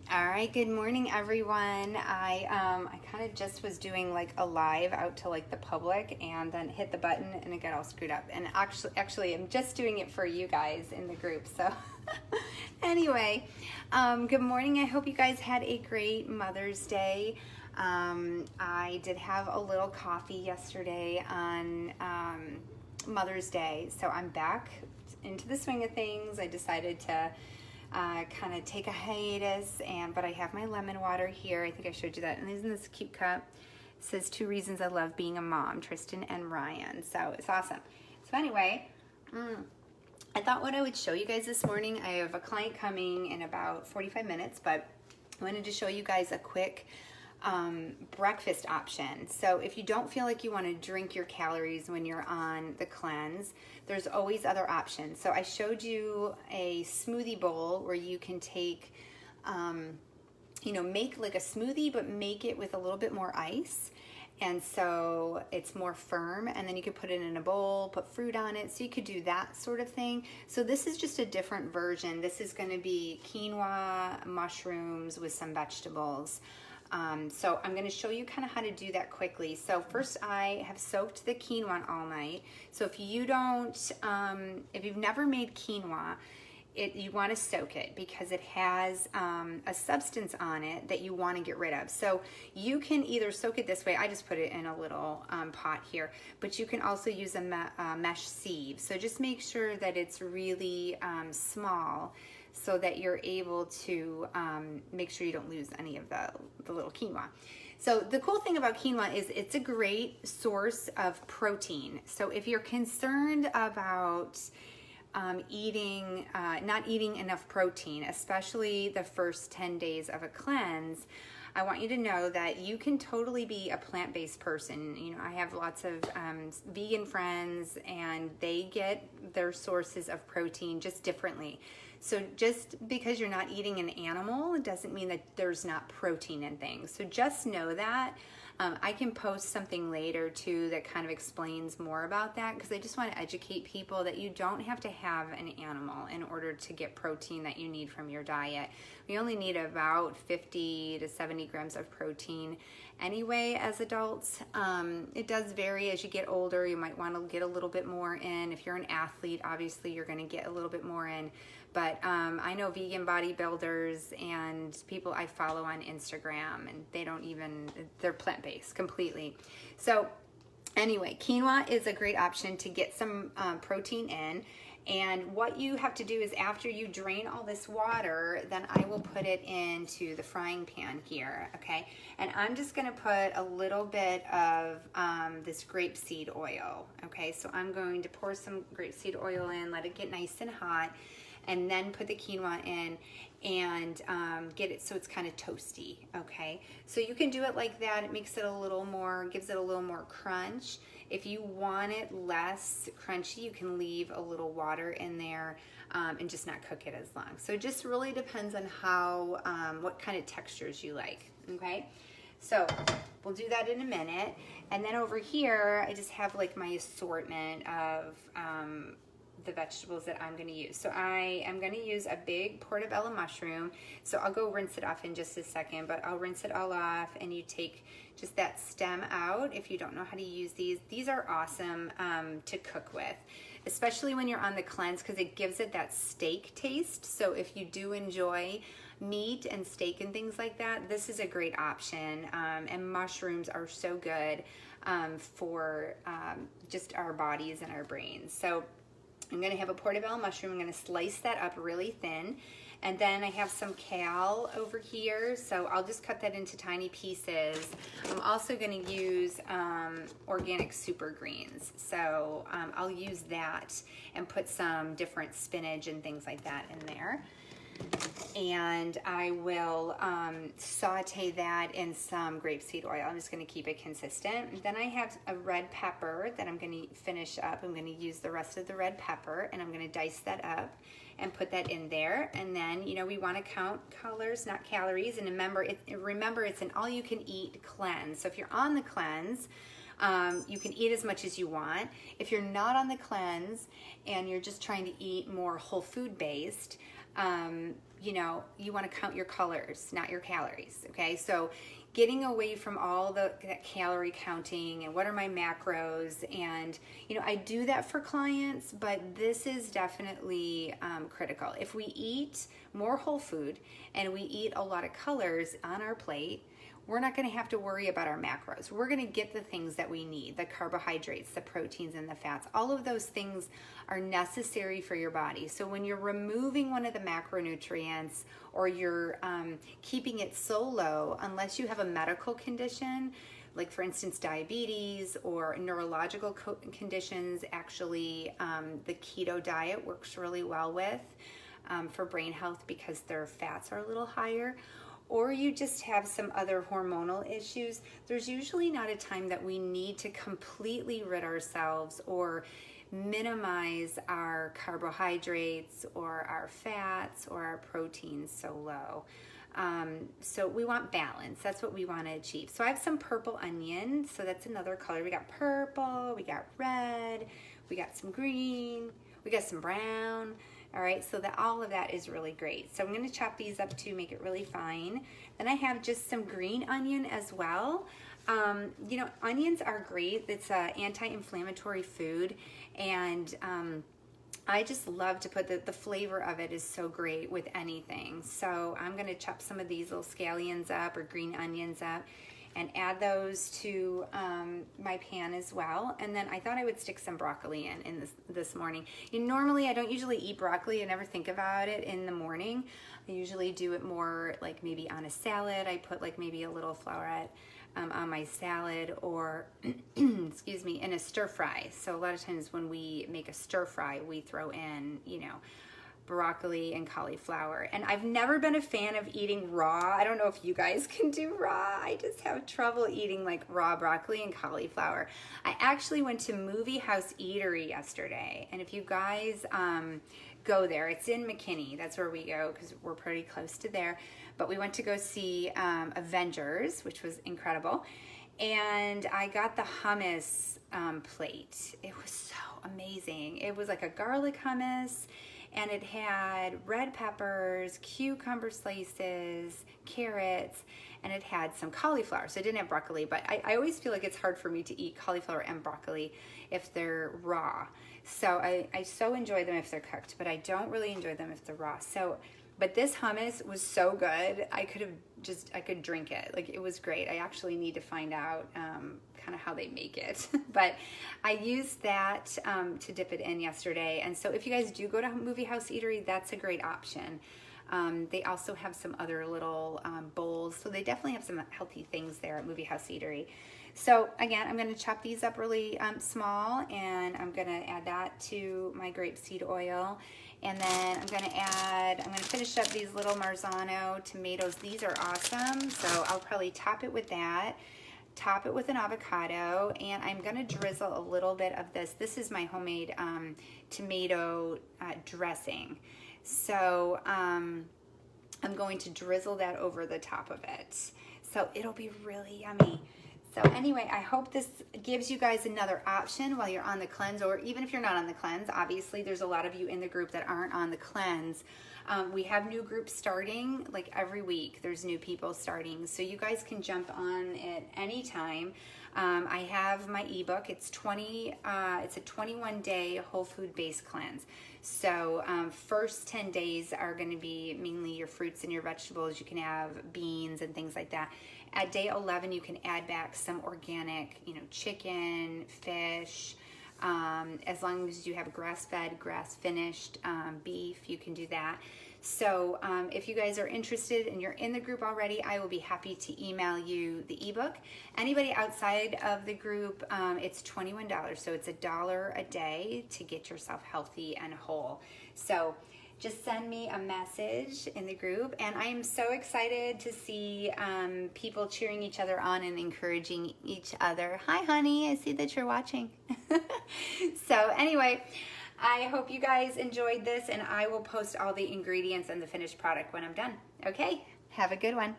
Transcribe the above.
All right, good morning, everyone. I kind of just was doing like a live out to like the public, and then hit the button and it got all screwed up. And actually, I'm just doing it for you guys in the group. So, anyway, good morning. I hope you guys had a great Mother's Day. I did have a little coffee yesterday on Mother's Day, so I'm back into the swing of things. I decided to kind of take a hiatus, but I have my lemon water here. I think I showed you that. And isn't this a cute cup? It says 2 reasons I love being a mom, Tristan and Ryan. So it's awesome. So anyway, I thought what I would show you guys this morning. I have a client coming in about 45 minutes, but I wanted to show you guys a quick breakfast option. So if you don't feel like you want to drink your calories when you're on the cleanse, there's always other options. So I showed you a smoothie bowl where you can take, make like a smoothie, but make it with a little bit more ice. And so it's more firm, and then you could put it in a bowl, put fruit on it. So you could do that sort of thing. So this is just a different version. This is going to be quinoa, mushrooms with some vegetables. So I'm going to show you kind of how to do that quickly. So first, I have soaked the quinoa all night. So if you've never made quinoa, you want to soak it because it has a substance on it that you want to get rid of. So you can either soak it this way. I just put it in a little pot here, but you can also use a mesh sieve. So just make sure that it's really small, so that you're able to make sure you don't lose any of the little quinoa. So the cool thing about quinoa is it's a great source of protein. So if you're concerned about not eating enough protein, especially the first 10 days of a cleanse, I want you to know that you can totally be a plant-based person. You know, I have lots of vegan friends, and they get their sources of protein just differently. So just because you're not eating an animal, it doesn't mean that there's not protein in things. So just know that. I can post something later too that kind of explains more about that, because I just want to educate people that you don't have to have an animal in order to get protein that you need from your diet. We only need about 50 to 70 grams of protein anyway as adults. It does vary as you get older. You might want to get a little bit more in. If you're an athlete, obviously you're going to get a little bit more in. But I know vegan bodybuilders and people I follow on Instagram, and they're plant-based completely. So anyway, quinoa is a great option to get some protein in. And what you have to do is, after you drain all this water, then I will put it into the frying pan here, okay? And I'm just gonna put a little bit of this grapeseed oil, okay? So I'm going to pour some grapeseed oil in, let it get nice and hot, and then put the quinoa in and get it so it's kind of toasty, okay? So you can do it like that. It makes it gives it a little more crunch. If you want it less crunchy, you can leave a little water in there and just not cook it as long. So it just really depends on what kind of textures you like, okay? So we'll do that in a minute. And then over here, I just have like my assortment of the vegetables that I'm going to use. So I am going to use a big portobello mushroom. So I'll go rinse it off in just a second, but I'll rinse it all off, and you take just that stem out if you don't know how to use these. These are awesome to cook with, especially when you're on the cleanse, because it gives it that steak taste. So if you do enjoy meat and steak and things like that, this is a great option. And mushrooms are so good for just our bodies and our brains. So I'm going to have a portobello mushroom. I'm going to slice that up really thin. And then I have some kale over here, so I'll just cut that into tiny pieces. I'm also going to use organic super greens. So I'll use that and put some different spinach and things like that in there. And I will saute that in some grapeseed oil. I'm just going to keep it consistent. Then I have a red pepper that I'm going to finish up. I'm going to use the rest of the red pepper, and I'm going to dice that up and put that in there. And then, we want to count colors, not calories. And remember, it's an all-you-can-eat cleanse. So if you're on the cleanse, you can eat as much as you want. If you're not on the cleanse and you're just trying to eat more whole food based, you know, you want to count your colors, not your calories. Okay, so getting away from all that calorie counting and what are my macros, and you know, I do that for clients, but this is definitely critical. If we eat more whole food and we eat a lot of colors on our plate, we're not going to have to worry about our macros. We're going to get the things that we need, the carbohydrates, the proteins, and the fats. All of those things are necessary for your body. So when you're removing one of the macronutrients, or you're keeping it so low, unless you have a medical condition, like for instance diabetes or neurological conditions, actually the keto diet works really well with for brain health because their fats are a little higher. Or you just have some other hormonal issues, there's usually not a time that we need to completely rid ourselves or minimize our carbohydrates or our fats or our proteins so low. So we want balance. That's what we want to achieve. So I have some purple onion. So that's another color. We got purple, we got red, we got some green, we got some brown. All right, so that all of that is really great. So I'm going to chop these up to make it really fine. Then I have just some green onion as well. You know, onions are great. It's an anti-inflammatory food, and I just love to put the flavor of it is so great with anything. So I'm going to chop some of these little scallions up or green onions up and add those to my pan as well. And then I thought I would stick some broccoli in this morning. Normally I don't usually eat broccoli. I never think about it in the morning. I usually do it more like maybe on a salad. I put like maybe a little flourette on my salad, or excuse me, in a stir fry. So a lot of times when we make a stir fry, we throw in, you know, broccoli and cauliflower. And I've never been a fan of eating raw. I don't know if you guys can do raw. I just have trouble eating like raw broccoli and cauliflower. I actually went to Movie House Eatery yesterday, and if you guys go there, it's in McKinney. That's where we go because we're pretty close to there. But we went to go see Avengers, which was incredible. And I got the hummus plate. It was so amazing. It was like a garlic hummus, and it had red peppers, cucumber slices, carrots, and it had some cauliflower. So it didn't have broccoli, but I always feel like it's hard for me to eat cauliflower and broccoli if they're raw. So I so enjoy them if they're cooked, but I don't really enjoy them if they're raw. So, but this hummus was so good. I could drink it. Like, it was great. I actually need to find out kind of how they make it. But I used that to dip it in yesterday. And so if you guys do go to Movie House Eatery, that's a great option. They also have some other little bowls. So they definitely have some healthy things there at Movie House Eatery. So again, I'm going to chop these up really small, and I'm going to add that to my grapeseed oil. And then I'm going to finish up these little Marzano tomatoes. These are awesome. So I'll probably top it with that, top it with an avocado, and I'm going to drizzle a little bit of this. This is my homemade tomato dressing. So I'm going to drizzle that over the top of it. So it'll be really yummy. So anyway, I hope this gives you guys another option while you're on the cleanse, or even if you're not on the cleanse. Obviously, there's a lot of you in the group that aren't on the cleanse. We have new groups starting like every week. There's new people starting, so you guys can jump on at any time. I have my ebook. It's a 21-day whole food based cleanse. So first 10 days are going to be mainly your fruits and your vegetables. You can have beans and things like that. At day 11, you can add back some organic, chicken, fish. As long as you have grass-fed, grass-finished beef, you can do that. So if you guys are interested and you're in the group already, I will be happy to email you the ebook. Anybody outside of the group, it's $21. So it's $1 a day to get yourself healthy and whole. So just send me a message in the group, and I am so excited to see people cheering each other on and encouraging each other. Hi, honey, I see that you're watching. So anyway, I hope you guys enjoyed this, and I will post all the ingredients and the finished product when I'm done. Okay, have a good one.